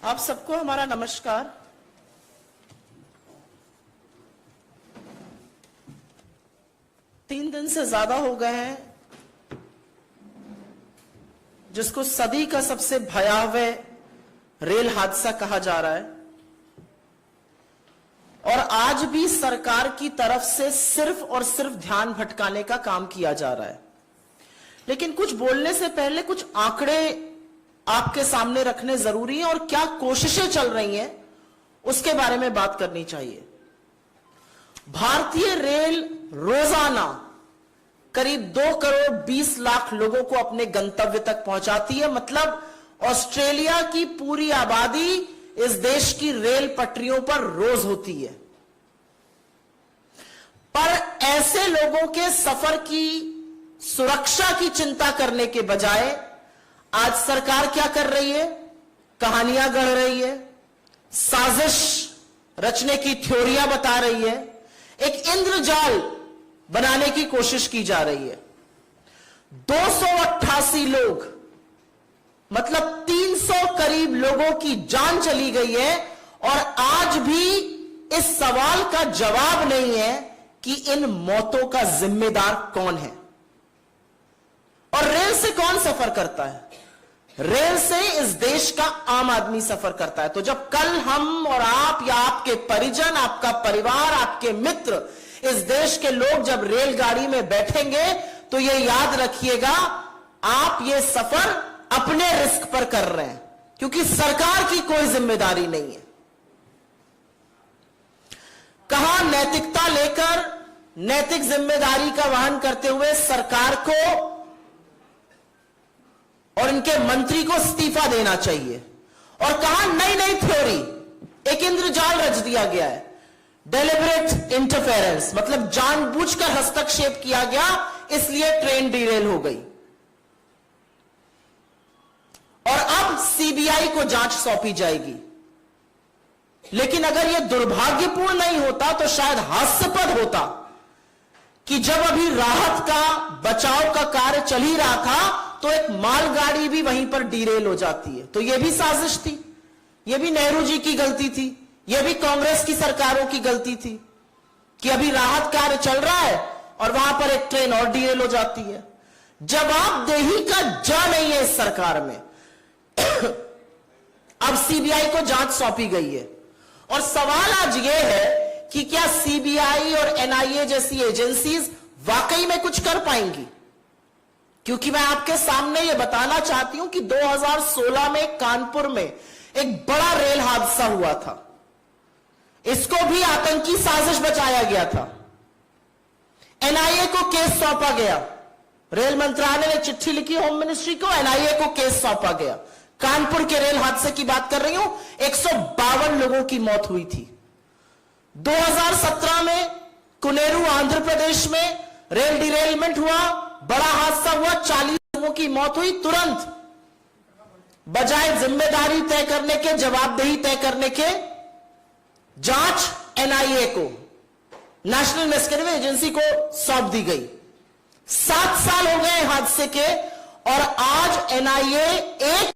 आप सबको हमारा नमस्कार। तीन दिन से ज्यादा हो गए हैं जिसको सदी का सबसे भयावह रेल हादसा कहा जा रहा है, और आज भी सरकार की तरफ से सिर्फ और सिर्फ ध्यान भटकाने का काम किया जा रहा है। लेकिन कुछ बोलने से पहले कुछ आंकड़े आपके सामने रखने जरूरी है और क्या कोशिशें चल रही हैं उसके बारे में बात करनी चाहिए। भारतीय रेल रोजाना करीब 2 करोड़ 20 लाख लोगों को अपने गंतव्य तक पहुंचाती है। मतलब ऑस्ट्रेलिया की पूरी आबादी इस देश की रेल पटरियों पर रोज होती है। पर ऐसे लोगों के सफर की सुरक्षा की चिंता करने के बजाय आज सरकार क्या कर रही है? कहानियां गढ़ रही है, साजिश रचने की थ्योरियां बता रही है, एक इंद्रजाल बनाने की कोशिश की जा रही है। 288 लोग, मतलब 300 करीब लोगों की जान चली गई है, और आज भी इस सवाल का जवाब नहीं है कि इन मौतों का जिम्मेदार कौन है। और रेल से कौन सफर करता है? रेल से इस देश का आम आदमी सफर करता है। तो जब कल हम और आप या आपके परिजन, आपका परिवार, आपके मित्र, इस देश के लोग जब रेलगाड़ी में बैठेंगे तो ये याद रखिएगा, आप ये सफर अपने रिस्क पर कर रहे हैं, क्योंकि सरकार की कोई जिम्मेदारी नहीं है। कहां नैतिकता लेकर नैतिक जिम्मेदारी का वहन करते हुए सरकार को और इनके मंत्री को इस्तीफा देना चाहिए, और कहा नई नई थ्योरी, एक इंद्रजाल रच दिया गया है, डेलिबरेट इंटरफेरेंस, मतलब जानबूझकर हस्तक्षेप किया गया, इसलिए ट्रेन डिरेल हो गई। और अब सीबीआई को जांच सौंपी जाएगी। लेकिन अगर यह दुर्भाग्यपूर्ण नहीं होता तो शायद हास्यास्पद होता कि जब अभी राहत का, बचाव का कार्य चल ही रहा था तो एक मालगाड़ी भी वहीं पर डिरेल हो जाती है। तो यह भी साजिश थी, यह भी नेहरू जी की गलती थी, यह भी कांग्रेस की सरकारों की गलती थी कि अभी राहत कार्य चल रहा है और वहां पर एक ट्रेन और डिरेल हो जाती है। जवाबदेही का जा नहीं है इस सरकार में। अब सीबीआई को जांच सौंपी गई है, और सवाल आज यह है कि क्या सीबीआई और एनआईए जैसी एजेंसीज वाकई में कुछ कर पाएंगी? क्योंकि मैं आपके सामने यह बताना चाहती हूं कि 2016 में कानपुर में एक बड़ा रेल हादसा हुआ था। इसको भी आतंकी साजिश बताया गया था। एनआईए को केस सौंपा गया, रेल मंत्रालय ने चिट्ठी लिखी होम मिनिस्ट्री को, एनआईए को केस सौंपा गया। कानपुर के रेल हादसे की बात कर रही हूं, 152 लोगों की मौत हुई थी। 2017 में कुनेरू आंध्र प्रदेश में रेल डिरेलमेंट हुआ, बड़ा हादसा हुआ, 40 लोगों की मौत हुई। तुरंत बजाय जिम्मेदारी तय करने के, जवाबदेही तय करने के, जांच एनआईए को, नेशनल इन्वेस्टिगेटिव एजेंसी को सौंप दी गई। 7 साल हो गए हादसे के, और आज एनआईए एक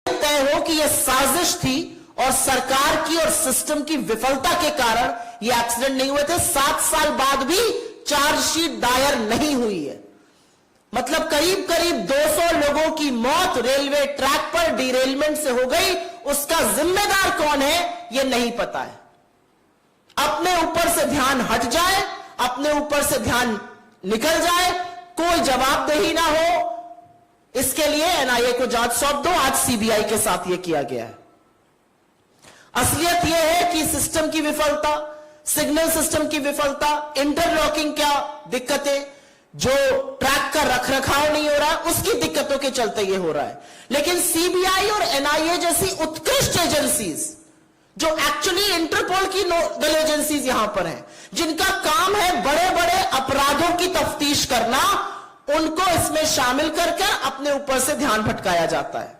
तय हो कि यह साजिश थी और सरकार की और सिस्टम की विफलता के कारण ये एक्सीडेंट नहीं हुए थे। 7 साल बाद भी चार्जशीट दायर नहीं हुई है। मतलब करीब करीब 200 लोगों की मौत रेलवे ट्रैक पर डिरेलमेंट से हो गई। उसका जिम्मेदार कौन है ये नहीं पता है। अपने ऊपर से ध्यान हट जाए, अपने ऊपर से ध्यान निकल जाए, कोई जवाबदेही ना हो, इसके लिए एनआईए को जांच सौंप दो। आज सीबीआई के साथ यह किया गया है। असलियत यह है कि सिस्टम की विफलता, सिग्नल सिस्टम की विफलता, इंटरलॉकिंग क्या दिक्कतें, जो ट्रैक का रखरखाव नहीं हो रहा है, उसकी दिक्कतों के चलते यह हो रहा है। लेकिन सीबीआई और एनआईए जैसी उत्कृष्ट एजेंसीज, जो एक्चुअली इंटरपोल की नोडल एजेंसीज यहां पर हैं, जिनका काम है बड़े बड़े अपराधों की तफ्तीश करना, उनको इसमें शामिल करके अपने ऊपर से ध्यान भटकाया जाता है।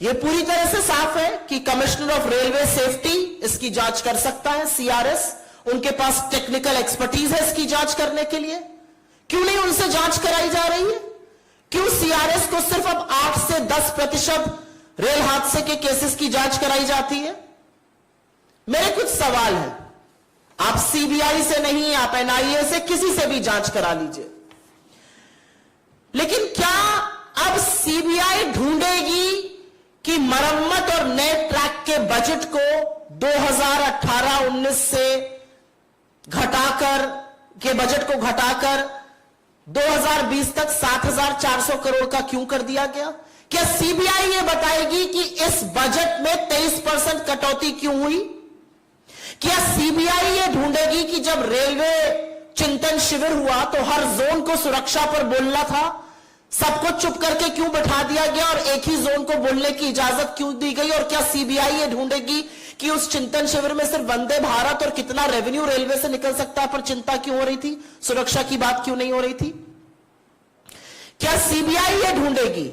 यह पूरी तरह से साफ है कि कमिश्नर ऑफ रेलवे सेफ्टी इसकी जांच कर सकता है, सीआरएस, उनके पास टेक्निकल एक्सपर्टीज है इसकी जांच करने के लिए। क्यों नहीं उनसे जांच कराई जा रही है? क्यों सीआरएस को सिर्फ अब 8 से 10% रेल हादसे के केसेस की जांच कराई जाती है? मेरे कुछ सवाल हैं। आप सीबीआई से नहीं, आप एनआईए से, किसी से भी जांच करा लीजिए, लेकिन क्या अब सीबीआई ढूंढेगी कि मरम्मत और नए ट्रैक के बजट को 2018-19 से घटाकर के बजट को घटाकर 2020 तक 7,400 करोड़ का क्यों कर दिया गया? क्या सीबीआई ये बताएगी कि इस बजट में 23% कटौती क्यों हुई? क्या सीबीआई ये ढूंढेगी कि जब रेलवे चिंतन शिविर हुआ तो हर जोन को सुरक्षा पर बोलना था, सबको चुप करके क्यों बैठा दिया गया और एक ही जोन को बोलने की इजाजत क्यों दी गई? और क्या सीबीआई ये ढूंढेगी कि उस चिंतन शिविर में सिर्फ वंदे भारत और कितना रेवेन्यू रेलवे से निकल सकता है पर चिंता क्यों हो रही थी? सुरक्षा की बात क्यों नहीं हो रही थी? क्या सीबीआई ये ढूंढेगी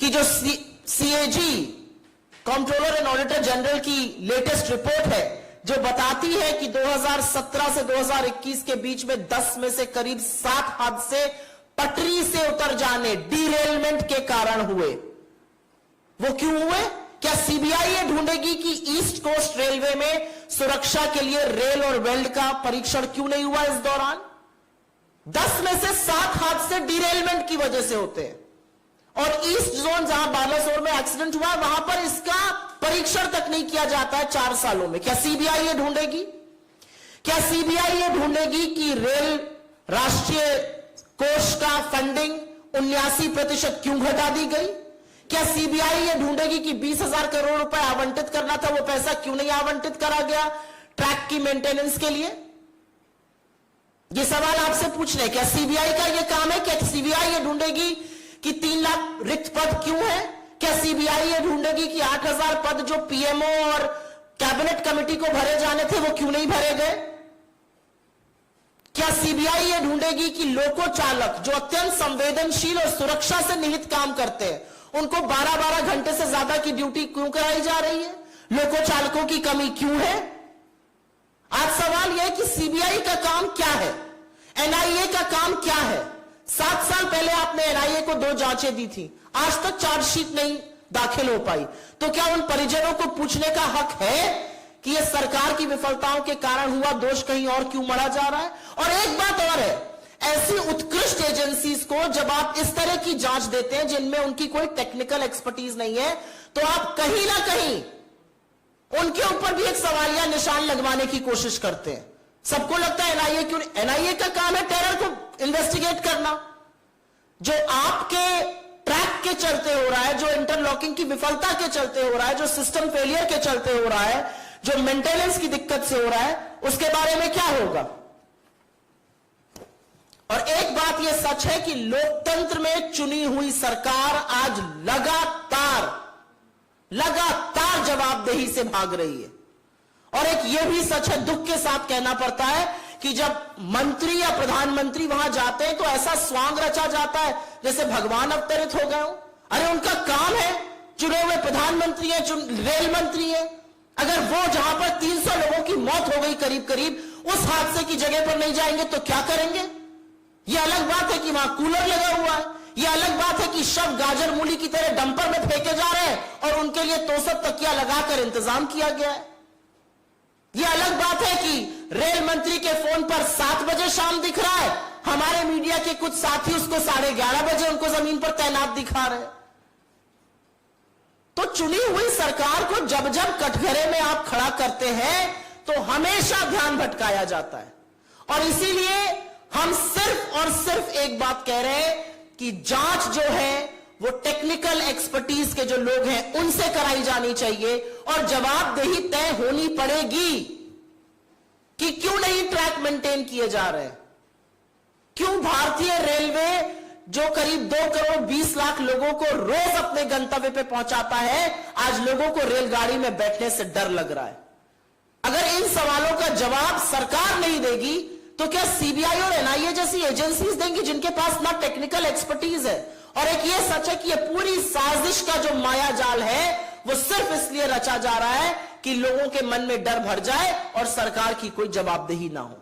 कि जो CAG controller and auditor general की लेटेस्ट रिपोर्ट है जो बताती है कि 2017 से 2021 के बीच में 10 में से करीब 7 हादसे पटरी से उतर जाने, डीरेलमेंट के कारण हुए, वो क्यों हुए? क्या सीबीआई ये ढूंढेगी कि ईस्ट कोस्ट रेलवे में सुरक्षा के लिए रेल और वेल्ड का परीक्षण क्यों नहीं हुआ इस दौरान? 10 में से 7 हादसे डीरेलमेंट की वजह से होते हैं और ईस्ट जोन जहां बालासोर में एक्सीडेंट हुआ वहां पर इसका परीक्षण तक नहीं किया जाता है 4 सालों में। क्या सीबीआई ये ढूंढेगी? क्या सीबीआई ये ढूंढेगी कि रेल राष्ट्रीय कोष का फंडिंग 79% क्यों घटा दी गई? क्या सीबीआई ये ढूंढेगी कि 20,000 करोड़ रुपए आवंटित करना था, वो पैसा क्यों नहीं आवंटित करा गया ट्रैक की मेंटेनेंस के लिए? ये सवाल आपसे पूछ रहे। क्या सीबीआई का ये काम है? क्या सीबीआई ये ढूंढेगी कि 3 लाख रिक्त पद क्यों है? क्या सीबीआई ये ढूंढेगी कि 8,000 पद जो पीएमओ और कैबिनेट कमेटी को भरे जाने थे वो क्यों नहीं भरे गए? क्या सीबीआई ये ढूंढेगी कि लोको चालक जो अत्यंत संवेदनशील और सुरक्षा से निहित काम करते हैं उनको 12-12 घंटे से ज्यादा की ड्यूटी क्यों कराई जा रही है? लोको चालकों की कमी क्यों है? आज सवाल यह है कि सीबीआई का काम क्या है, एनआईए का काम क्या है? 7 साल पहले आपने एनआईए को 2 जांचें दी थी, आज तक चार्जशीट नहीं दाखिल हो पाई, तो क्या उन परिजनों को पूछने का हक है कि यह सरकार की विफलताओं के कारण हुआ, दोष कहीं और क्यों मढ़ा जा रहा है? और एक बात और है, ऐसी उत्कृष्ट एजेंसीज को जब आप इस तरह की जांच देते हैं जिनमें उनकी कोई टेक्निकल एक्सपर्टीज नहीं है, तो आप कहीं ना कहीं उनके ऊपर भी एक सवालिया निशान लगवाने की कोशिश करते हैं। सबको लगता है एनआईए क्यों? एनआईए का काम है टेरर को इन्वेस्टिगेट करना। जो आपके ट्रैक के चलते हो रहा है, जो इंटरलॉकिंग की विफलता के चलते हो रहा है, जो सिस्टम फेलियर के चलते हो रहा है, जो मेंटेनेंस की दिक्कत से हो रहा है, उसके बारे में क्या होगा? और एक बात यह सच है कि लोकतंत्र में चुनी हुई सरकार आज लगातार जवाबदेही से भाग रही है। और एक यह भी सच है, दुख के साथ कहना पड़ता है, कि जब मंत्री या प्रधानमंत्री वहां जाते हैं तो ऐसा स्वांग रचा जाता है जैसे भगवान अवतरित हो गए हो। अरे उनका काम है, चुने हुए प्रधानमंत्री है, रेल मंत्री है, अगर वो जहां पर 300 लोगों की मौत हो गई करीब करीब, उस हादसे की जगह पर नहीं जाएंगे तो क्या करेंगे? यह अलग बात है कि वहां कूलर लगा हुआ है, यह अलग बात है कि शव गाजर मूली की तरह डंपर में फेंके जा रहे हैं और उनके लिए तोसक तकिया लगाकर इंतजाम किया गया है। यह अलग बात है कि रेल मंत्री के फोन पर 7 बजे शाम दिख रहा है, हमारे मीडिया के कुछ साथी उसको 11:30 बजे उनको जमीन पर तैनात दिखा रहे हैं। तो चुनी हुई सरकार को जब जब कटघरे में आप खड़ा करते हैं तो हमेशा ध्यान भटकाया जाता है। और इसीलिए हम सिर्फ और सिर्फ एक बात कह रहे हैं कि जांच जो है वो टेक्निकल एक्सपर्टीज के जो लोग हैं उनसे कराई जानी चाहिए और जवाबदेही तय होनी पड़ेगी कि क्यों नहीं ट्रैक मेंटेन किए जा रहे हैं, क्यों भारतीय रेलवे जो करीब 2 करोड़ 20 लाख लोगों को रोज अपने गंतव्य पे पहुंचाता है, आज लोगों को रेलगाड़ी में बैठने से डर लग रहा है। अगर इन सवालों का जवाब सरकार नहीं देगी तो क्या सीबीआई और एनआईए जैसी एजेंसीज देंगी जिनके पास ना टेक्निकल एक्सपर्टीज है? और एक ये सच है कि ये पूरी साजिश का जो माया जाल है वो सिर्फ इसलिए रचा जा रहा है कि लोगों के मन में डर भर जाए और सरकार की कोई जवाबदेही ना हो।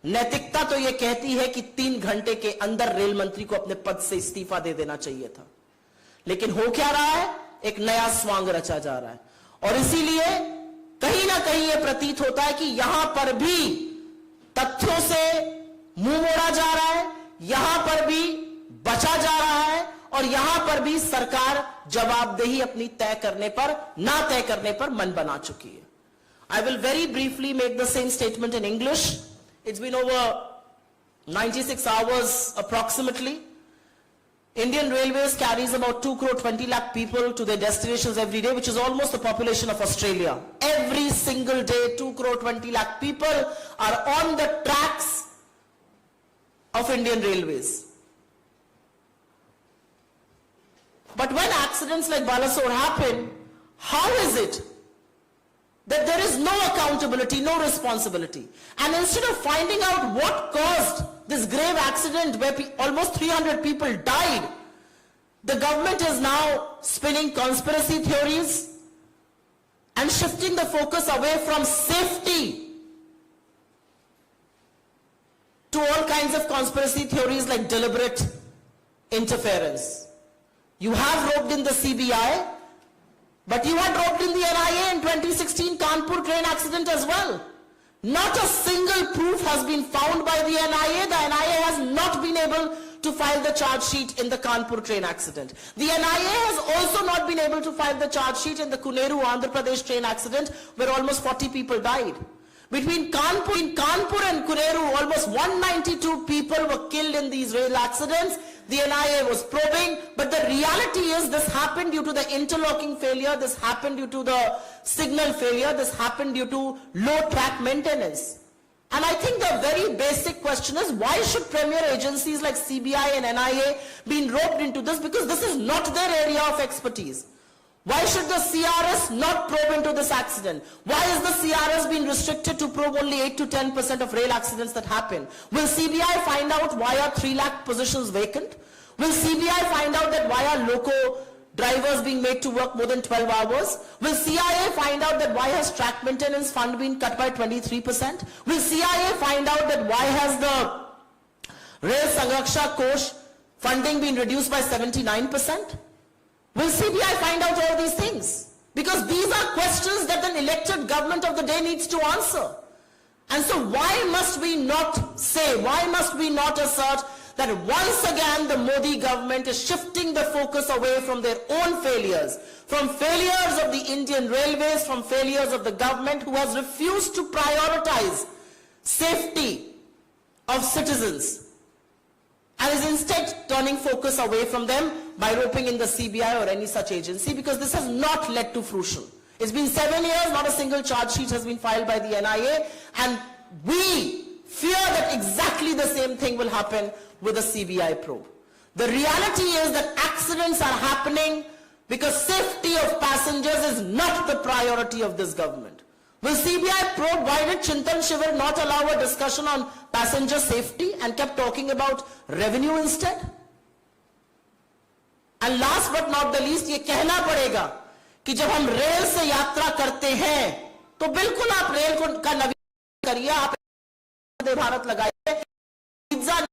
नैतिकता तो यह कहती है कि 3 घंटे के अंदर रेल मंत्री को अपने पद से इस्तीफा दे देना चाहिए था, लेकिन हो क्या रहा है? एक नया स्वांग रचा जा रहा है। और इसीलिए कहीं ना कहीं यह प्रतीत होता है कि यहां पर भी तथ्यों से मुंह मोड़ा जा रहा है, यहां पर भी बचा जा रहा है, और यहां पर भी सरकार जवाबदेही अपनी तय करने पर, ना तय करने पर मन बना चुकी है। I will very briefly make the same statement in English. It's been over 96 hours approximately. Indian Railways carries about 2 crore 20 lakh people to their destinations every day, which is almost the population of Australia. Every single day, 2 crore 20 lakh people are on the tracks of Indian Railways. But when accidents like Balasore happen, how is it that there is no accountability, no responsibility? And instead of finding out what caused this grave accident where almost 300 people died, the government is now spinning conspiracy theories and shifting the focus away from safety to all kinds of conspiracy theories like deliberate interference. You have roped in the CBI, but you had roped in the NIA in 2016 Kanpur train accident as well. Not a single proof has been found by the NIA. The NIA has not been able to file the charge sheet in the Kanpur train accident. The NIA has also not been able to file the charge sheet in the Kuneru, Andhra Pradesh train accident where almost 40 people died. Between Kanpur and Kuneru, almost 192 people were killed in these rail accidents. The NIA was probing, but the reality is this happened due to the interlocking failure, this happened due to the signal failure, this happened due to low track maintenance. And I think the very basic question is, why should premier agencies like CBI and NIA be roped into this? Because this is not their area of expertise. Why should the CRS not probe into this accident? Why is the CRS being restricted to probe only 8 to 10% of rail accidents that happen? Will CBI find out why are 3 lakh positions vacant? Will CBI find out that why are loco drivers being made to work more than 12 hours? Will CIA find out that why has track maintenance fund been cut by 23%? Will CIA find out that why has the Rail Sanraksha Kosh funding been reduced by 79%? Will CBI find out all these things? Because these are questions that an elected government of the day needs to answer. And so why must we not say, why must we not assert that once again the Modi government is shifting the focus away from their own failures, from failures of the Indian Railways, from failures of the government who has refused to prioritize safety of citizens, and is instead turning focus away from them by roping in the CBI or any such agency, because this has not led to fruition. It's been 7 years, not a single charge sheet has been filed by the NIA, and we fear that exactly the same thing will happen with the CBI probe. The reality is that accidents are happening because safety of passengers is not the priority of this government. Will CBI probe why did Chintan Shivir not allow a discussion on passenger safety and kept talking about revenue instead? And last but not the least, ये कहना पड़ेगा कि जब हम rail से यात्रा करते हैं तो बिल्कुल आप रेल को का नवीनीकरण करिए, आप वंदे भारत लगाइए, पिज्जा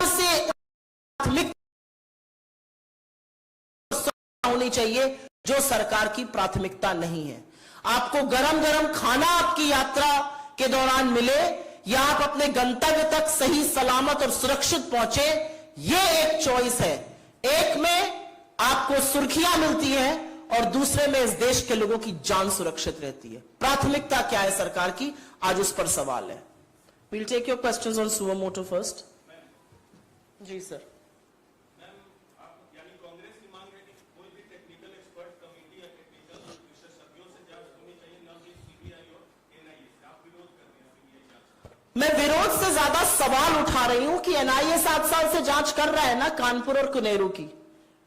से होनी चाहिए जो सरकार की प्राथमिकता नहीं है। आपको गरम गरम खाना आपकी यात्रा के दौरान मिले या आप अपने गंतव्य तक सही सलामत और सुरक्षित पहुंचे, ये एक चॉइस है। एक में आपको सुर्खियां मिलती हैं और दूसरे में इस देश के लोगों की जान सुरक्षित रहती है। प्राथमिकता क्या है सरकार की, आज उस पर सवाल है। We'll take your questions on suo motu first. जी सर। मैं विरोध से ज्यादा सवाल उठा रही हूं कि एनआईए 7 साल से जांच कर रहा है ना कानपुर और कुनेरू की,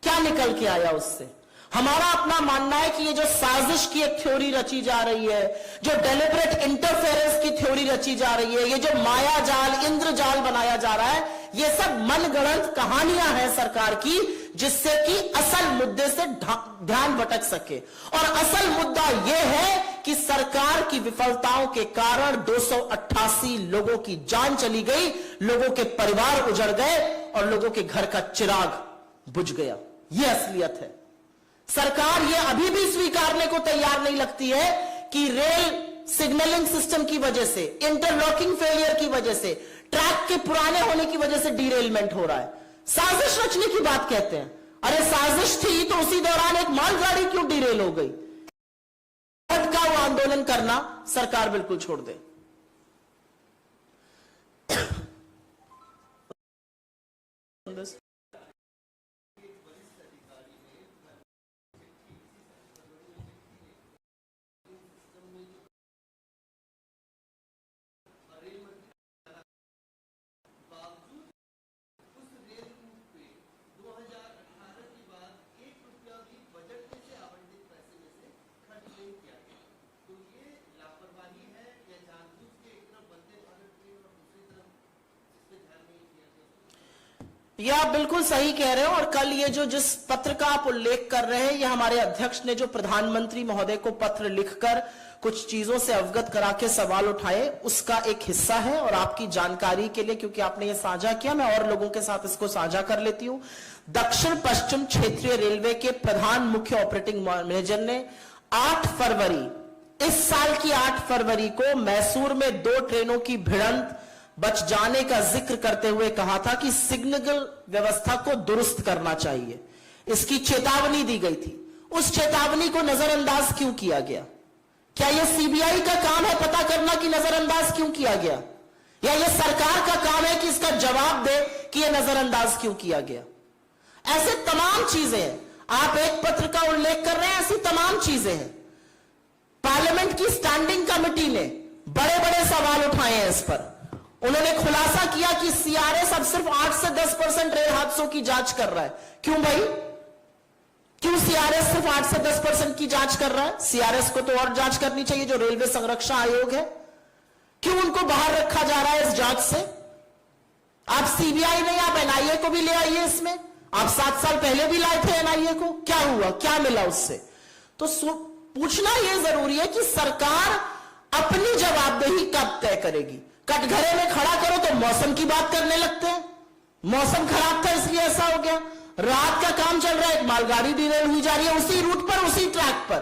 क्या निकल के आया उससे? हमारा अपना मानना है कि ये जो साजिश की एक थ्योरी रची जा रही है, जो डेलिब्रेट इंटरफेरेंस की थ्योरी रची जा रही है, ये जो माया जाल इंद्रजाल बनाया जा रहा है, ये सब मनगढ़ंत कहानियां हैं सरकार की, जिससे कि असल मुद्दे से ध्यान भटक सके। और असल मुद्दा यह है सरकार की विफलताओं के कारण 288 लोगों की जान चली गई, लोगों के परिवार उजड़ गए और लोगों के घर का चिराग बुझ गया। यह असलियत है। सरकार यह अभी भी स्वीकारने को तैयार नहीं लगती है कि रेल सिग्नलिंग सिस्टम की वजह से, इंटरलॉकिंग फेलियर की वजह से, ट्रैक के पुराने होने की वजह से डीरेलमेंट हो रहा है। साजिश रचने की बात कहते हैं। अरे साजिश थी तो उसी दौरान एक मालगाड़ी क्यों डीरेल हो गई? का वो आंदोलन करना सरकार बिल्कुल छोड़ दे। ये आप बिल्कुल सही कह रहे हो। और कल ये जिस पत्र का आप उल्लेख कर रहे हैं, ये हमारे अध्यक्ष ने जो प्रधानमंत्री महोदय को पत्र लिखकर कुछ चीजों से अवगत करा के सवाल उठाए, उसका एक हिस्सा है। और आपकी जानकारी के लिए, क्योंकि आपने ये साझा किया, मैं और लोगों के साथ इसको साझा कर लेती हूं। दक्षिण पश्चिम क्षेत्रीय रेलवे के प्रधान मुख्य ऑपरेटिंग मैनेजर ने 8 फरवरी, इस साल की 8 फरवरी को मैसूर में 2 ट्रेनों की भिड़ंत बच जाने का जिक्र करते हुए कहा था कि सिग्नल व्यवस्था को दुरुस्त करना चाहिए। इसकी चेतावनी दी गई थी। उस चेतावनी को नजरअंदाज क्यों किया गया? क्या यह सीबीआई का काम है पता करना कि नजरअंदाज क्यों किया गया, या यह सरकार का काम है कि इसका जवाब दे कि यह नजरअंदाज क्यों किया गया? ऐसे तमाम चीजें हैं। आप एक पत्र का उल्लेख कर रहे हैं, ऐसी तमाम चीजें हैं। पार्लियामेंट की स्टैंडिंग कमेटी ने बड़े बड़े सवाल उठाए हैं इस पर। उन्होंने खुलासा किया कि सीआरएस अब सिर्फ 8 से 10% रेल हादसों की जांच कर रहा है। क्यों भाई? क्यों सीआरएस सिर्फ 8 से 10% की जांच कर रहा है? सीआरएस को तो और जांच करनी चाहिए, जो रेलवे संरक्षण आयोग है। क्यों उनको बाहर रखा जा रहा है इस जांच से? आप सीबीआई नहीं, आप एनआईए को भी ले आइए इसमें। आप 7 साल पहले भी लाए थे एनआईए को, क्या हुआ, क्या मिला उससे? तो पूछना यह जरूरी है कि सरकार अपनी जवाबदेही कब तय करेगी। कटघरे में खड़ा करो तो मौसम की बात करने लगते हैं। मौसम खराब था इसलिए ऐसा हो गया। रात का काम चल रहा है, एक मालगाड़ी डिरेल हुई जा रही है उसी रूट पर, उसी ट्रैक पर।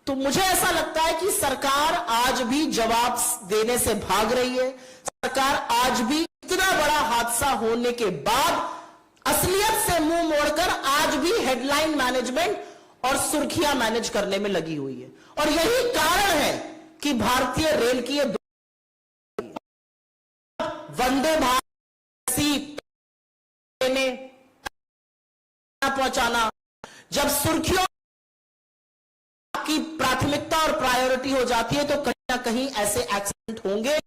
तो मुझे ऐसा लगता है कि सरकार आज भी जवाब देने से भाग रही है। सरकार आज भी इतना बड़ा हादसा होने के बाद असलियत से मुंह मोड़कर आज भी हेडलाइन मैनेजमेंट और सुर्खियां मैनेज करने में लगी हुई है। और यही कारण है कि भारतीय रेल की वंदे भारत पहुंचाना, जब सुर्खियों की प्राथमिकता और प्रायोरिटी हो जाती है, तो कहीं ना कहीं ऐसे एक्सीडेंट होंगे।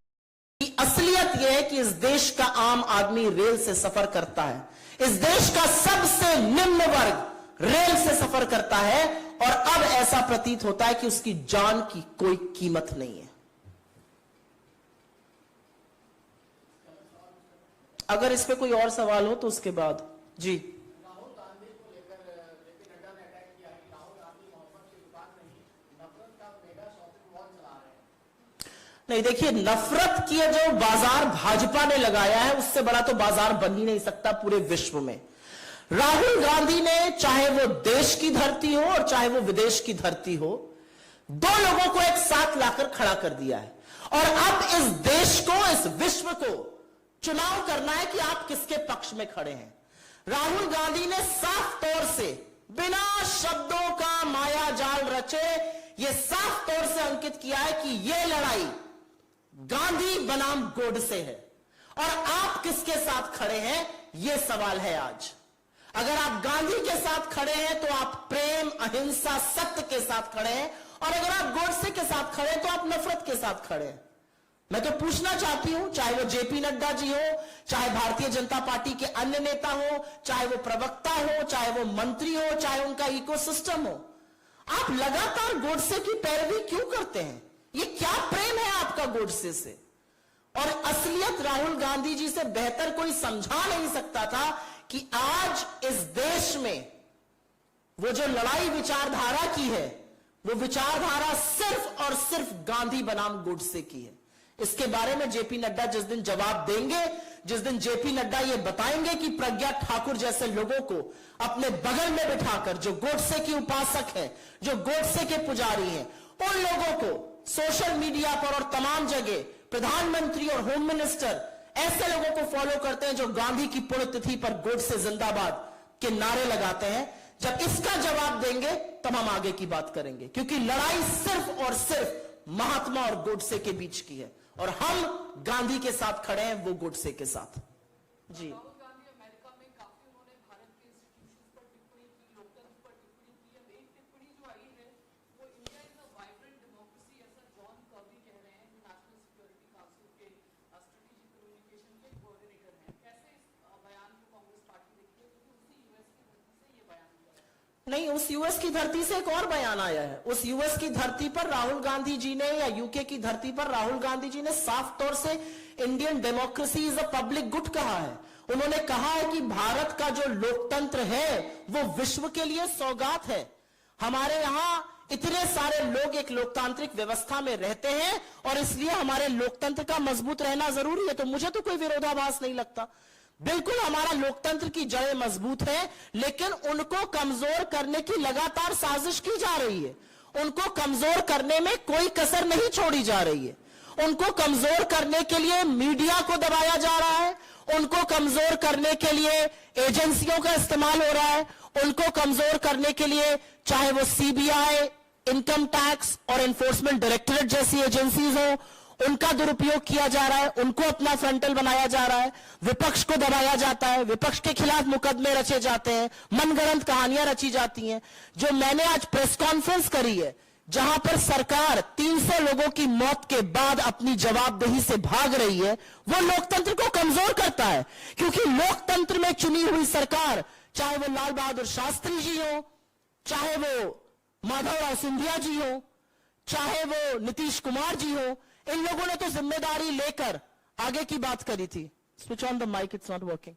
कि असलियत यह है कि इस देश का आम आदमी रेल से सफर करता है। इस देश का सबसे निम्न वर्ग रेल से सफर करता है, और अब ऐसा प्रतीत होता है कि उसकी जान की कोई कीमत नहीं है। अगर इस पे कोई और सवाल हो तो उसके बाद। जी, राहुल गांधी को लेकर नड्डा ने अटैक किया कि राहुल गांधी मोहब्बत की दुकान नहीं, नफरत का मेगा शॉपिंग मॉल चला रहे हैं। नहीं, देखिए, नफरत की जो बाजार भाजपा ने लगाया है, उससे बड़ा तो बाजार बन ही नहीं सकता पूरे विश्व में। राहुल गांधी ने, चाहे वो देश की धरती हो और चाहे वो विदेश की धरती हो, 2 लोगों को एक साथ लाकर खड़ा कर दिया है। और अब इस देश को, इस विश्व को चुनाव करना है कि आप किसके पक्ष में खड़े हैं। राहुल गांधी ने साफ तौर से, बिना शब्दों का माया जाल रचे, यह साफ तौर से अंकित किया है कि यह लड़ाई गांधी बनाम गोडसे है। और आप किसके साथ खड़े हैं, यह सवाल है आज। अगर आप गांधी के साथ खड़े हैं तो आप प्रेम, अहिंसा, सत्य के साथ खड़े हैं, और अगर आप गोडसे के साथ खड़े हैं तो आप नफरत के साथ खड़े हैं। मैं तो पूछना चाहती हूं, चाहे वो जेपी नड्डा जी हो, चाहे भारतीय जनता पार्टी के अन्य नेता हो, चाहे वो प्रवक्ता हो, चाहे वो मंत्री हो, चाहे उनका इकोसिस्टम हो, आप लगातार गोडसे की पैरवी क्यों करते हैं? ये क्या प्रेम है आपका गोडसे से? और असलियत राहुल गांधी जी से बेहतर कोई समझा नहीं सकता था कि आज इस देश में वो जो लड़ाई विचारधारा की है, वो विचारधारा सिर्फ और सिर्फ गांधी बनाम गोडसे की है। इसके बारे में जेपी नड्डा जिस दिन जवाब देंगे, जिस दिन जेपी नड्डा ये बताएंगे कि प्रज्ञा ठाकुर जैसे लोगों को अपने बगल में बिठाकर, जो गोडसे की उपासक है, जो गोडसे के पुजारी हैं, उन लोगों को सोशल मीडिया पर और तमाम जगह प्रधानमंत्री और होम मिनिस्टर ऐसे लोगों को फॉलो करते हैं जो गांधी की पुण्यतिथि पर गोडसे जिंदाबाद के नारे लगाते हैं। जब इसका जवाब देंगे तब हम आगे की बात करेंगे, क्योंकि लड़ाई सिर्फ और सिर्फ महात्मा और गोडसे के बीच की है और हम गांधी के साथ खड़े हैं, वो गोडसे के साथ। जी, राहुल गांधी अमेरिका में काफी उन्होंने भारत के इंस्टीट्यूशंस पर टिप्पणी की, लोकतंत्र पर टिप्पणी की। अब एक टिप्पणी जो आई है वो India is a vibrant democracy, ऐसा जॉन कर्बी कह रहे हैं, नेशनल सिक्योरिटी काउंसिल के स्ट्रेटेजिक कम्युनिकेशन के कोऑर्डिनेटर हैं। कैसे इस बयान को कांग्रेस पार्टी देखती है, क्योंकि उसी यूएस की धरती से ये बयान हुआ है? नहीं, उस यूएस की धरती से एक और बयान आया है। उस यूएस की धरती पर राहुल गांधी जी ने, या यूके की धरती पर राहुल गांधी जी ने साफ तौर से Indian democracy is a public good कहा है। उन्होंने कहा है कि भारत का जो लोकतंत्र है वो विश्व के लिए सौगात है। हमारे यहां इतने सारे लोग एक लोकतांत्रिक व्यवस्था में रहते हैं और इसलिए हमारे लोकतंत्र का मजबूत रहना जरूरी है। तो मुझे तो कोई विरोधाभास नहीं लगता। बिल्कुल हमारा लोकतंत्र की जड़ें मजबूत है, लेकिन उनको कमजोर करने की लगातार साजिश की जा रही है। उनको कमजोर करने में कोई कसर नहीं छोड़ी जा रही है। उनको कमजोर करने के लिए मीडिया को दबाया जा रहा है, उनको कमजोर करने के लिए एजेंसियों का इस्तेमाल हो रहा है, उनको कमजोर करने के लिए चाहे वो सीबीआई, इनकम टैक्स और एनफोर्समेंट डायरेक्टरेट जैसी एजेंसीज हो, उनका दुरुपयोग किया जा रहा है, उनको अपना फ्रंटल बनाया जा रहा है, विपक्ष को दबाया जाता है, विपक्ष के खिलाफ मुकदमे रचे जाते हैं, मनगढ़ंत कहानियां रची जाती हैं। जो मैंने आज प्रेस कॉन्फ्रेंस करी है, जहां पर सरकार 300 लोगों की मौत के बाद अपनी जवाबदेही से भाग रही है, वो लोकतंत्र को कमजोर करता है। क्योंकि लोकतंत्र में चुनी हुई सरकार, चाहे वो लाल बहादुर शास्त्री जी हो, चाहे वो माधवराव सिंधिया जी हो, चाहे वो नीतीश कुमार जी हो, इन लोगों ने तो जिम्मेदारी लेकर आगे की बात करी थी। Switch on the mic, it's not working.